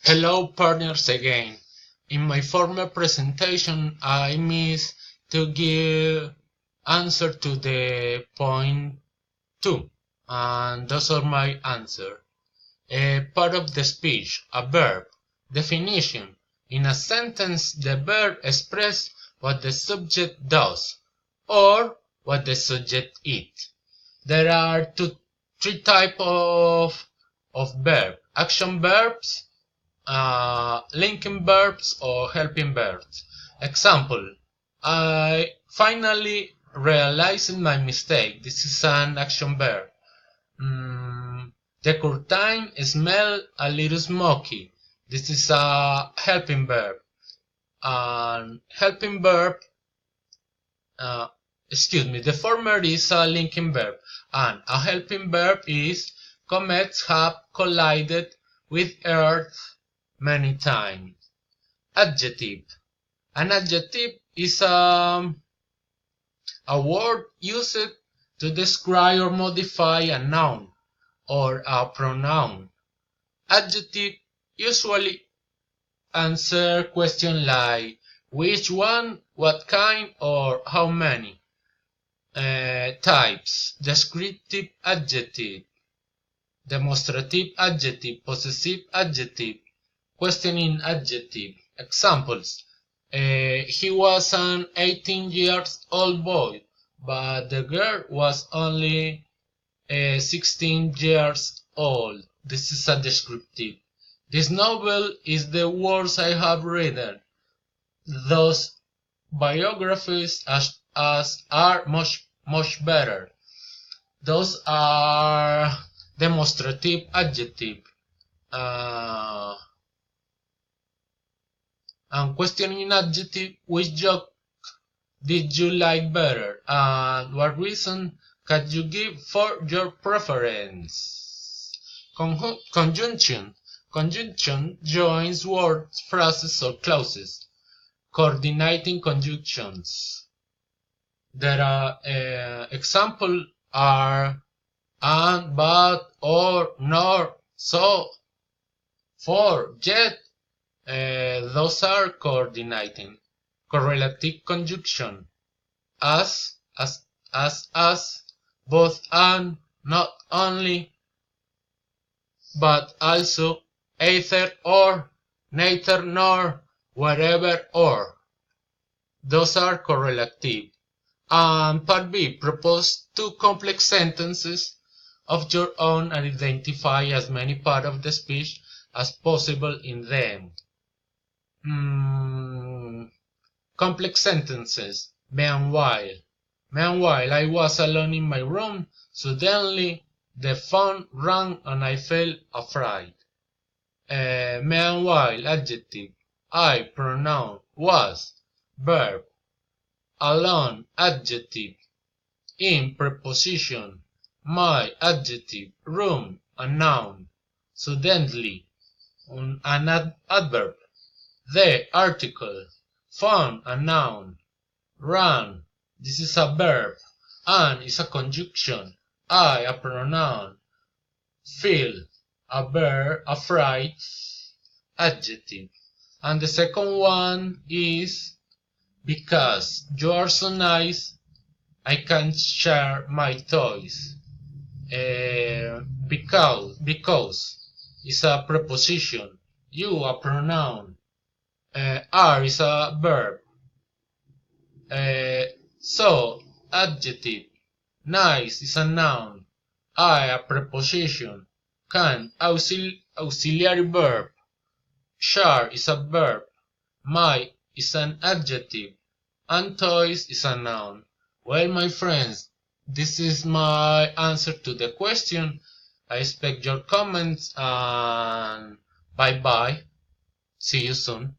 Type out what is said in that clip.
Hello partners again. In my former presentation I missed to give answer to the point 2 and those are my answer. A part of the speech, a verb. Definition. In a sentence the verb expresses what the subject does or what the subject is. There are three types of verb. Action verbs, linking verbs or helping verbs. Example, I finally realized my mistake. This is an action verb. The curtain smell a little smoky. This is a helping verb. And helping verb, the former is a linking verb. And a helping verb is comets have collided with Earth many times. Adjective. An adjective is a word used to describe or modify a noun or a pronoun. Adjective usually answer questions like which one, what kind, or how many. Types. Descriptive adjective, demonstrative adjective, possessive adjective, questioning adjective. Examples. He was an 18-year-old boy, but the girl was only 16 years old. This is a descriptive. This novel is the worst I have read. Those biographies are much better. Those are demonstrative adjective. And questioning adjective, which joke did you like better and what reason can you give for your preference? Conjunction. Conjunction joins words, phrases or clauses. Coordinating conjunctions. There are examples are and, but, or, nor, so, for, yet. Those are coordinating. Correlative conjunction. As, both and, not only, but also, either or, neither nor, wherever or. Those are correlative. And part B, propose two complex sentences of your own and identify as many parts of the speech as possible in them. Complex sentences. Meanwhile, I was alone in my room. Suddenly, the phone rang and I felt afraid. Meanwhile, adjective. I, pronoun. Was, verb. Alone, adjective. In, preposition. My, adjective. Room, a noun. Suddenly, an adverb. The, article. Phone, a noun. Run, this is a verb. An is a conjunction. I, a pronoun. Feel, a verb. Afraid, adjective. And the second one is because you are so nice, I can't share my toys. Because is a preposition. You, a pronoun. Are is a verb. So, adjective. Nice is a noun. I, a preposition. Can, auxiliary verb. Share is a verb. My is an adjective. And toys is a noun. Well, my friends, this is my answer to the question. I expect your comments and bye bye. See you soon.